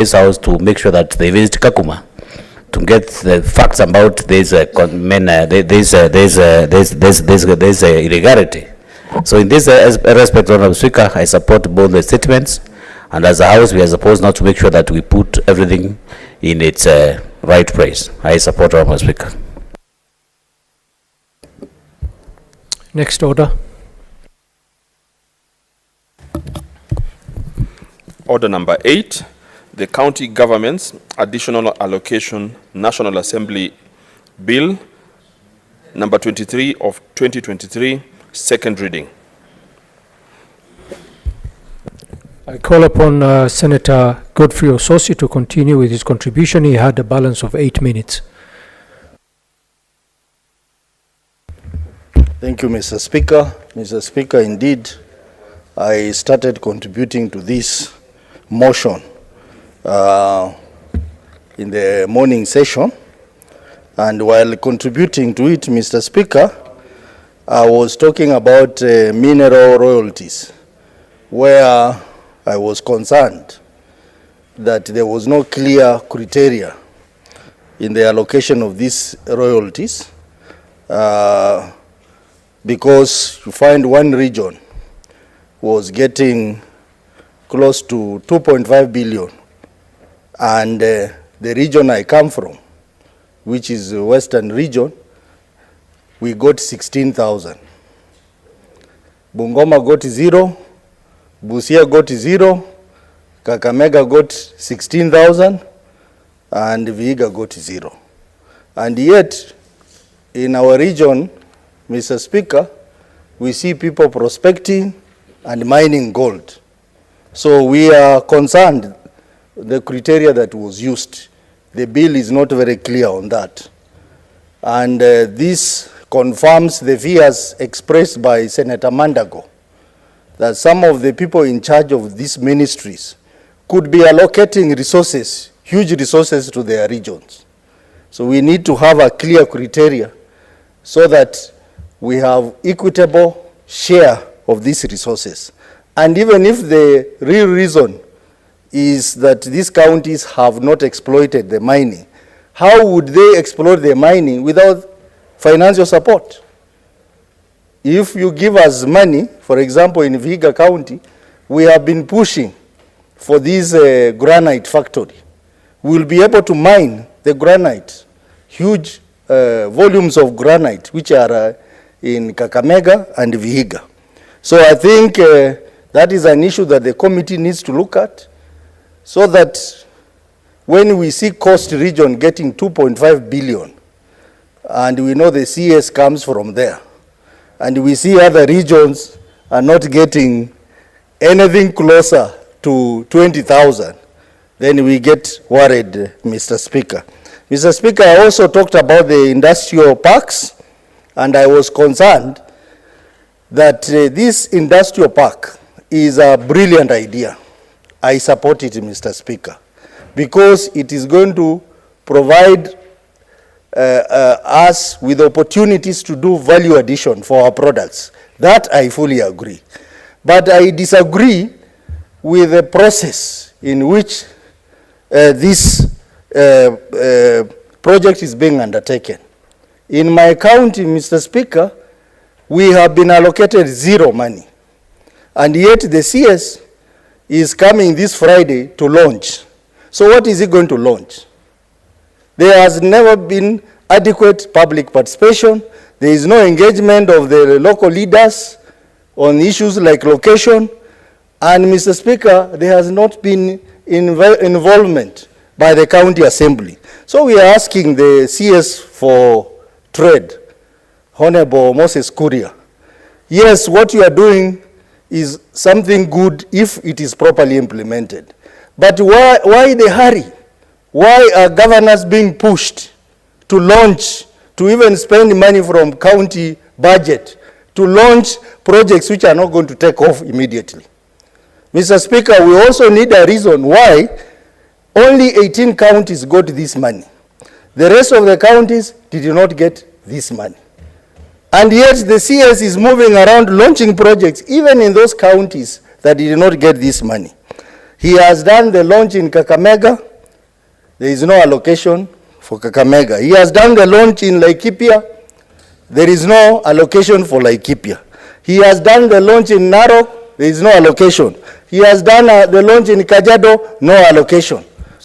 this house to make sure that they visit Kakuma to get the facts about this irregularity. So in this respect, Honorable Speaker, I support both the statements, and as a house, we are supposed not to make sure that we put everything in its right place. I support Honorable Speaker. Next order. Order number 8, the County Government's Additional Allocation National Assembly Bill number 23 of 2023, second reading. I call upon Senator Godfrey Ososi to continue with his contribution. He had a balance of 8 minutes. Thank you, Mr. Speaker. Mr. Speaker, indeed, I started contributing to this motion in the morning session, and while contributing to it, Mr. Speaker, I was talking about mineral royalties, where I was concerned that there was no clear criteria in the allocation of these royalties, because you find one region was getting close to 2.5 billion, and the region I come from, which is the Western region, we got 16,000. Bungoma got 0, Busia got 0, Kakamega got 16,000, and Vihiga got 0. And yet, in our region, Mr. Speaker, we see people prospecting and mining gold. So we are concerned the criteria that was used. The bill is not very clear on that. And this confirms the fears expressed by Senator Mandago, that some of the people in charge of these ministries could be allocating resources, huge resources to their regions. So we need to have a clear criteria so that we have equitable share of these resources. And even if the real reason is that these counties have not exploited the mining, how would they exploit the mining without financial support? If you give us money, for example, in Vihiga County, we have been pushing for this granite factory. We'll be able to mine the granite, huge volumes of granite, which are in Kakamega and Vihiga. So I think that is an issue that the committee needs to look at, so that when we see Coast Region getting 2.5 billion, and we know the CS comes from there, and we see other regions are not getting anything closer to 20,000, then we get worried, Mr. Speaker. Mr. Speaker, I also talked about the industrial parks, and I was concerned that this industrial park is a brilliant idea. I support it, Mr. Speaker, because it is going to provide us with opportunities to do value addition for our products. That I fully agree. But I disagree with the process in which this project is being undertaken. In my county, Mr. Speaker, we have been allocated 0 money. And yet the CS is coming this Friday to launch. So what is he going to launch? There has never been adequate public participation. There is no engagement of the local leaders on issues like location. And Mr. Speaker, there has not been involvement by the county assembly. So we are asking the CS for Trade, Honorable Moses Kuria. Yes, what you are doing is something good if it is properly implemented. But why the hurry? Why are governors being pushed to launch, to even spend money from county budget to launch projects which are not going to take off immediately? Mr. Speaker, we also need a reason why only 18 counties got this money. The rest of the counties did not get this money. And yet the CS is moving around launching projects, even in those counties that did not get this money. He has done the launch in Kakamega. There is no allocation for Kakamega. He has done the launch in Laikipia. There is no allocation for Laikipia. He has done the launch in Narok. There is no allocation. He has done the launch in Kajiado. No allocation.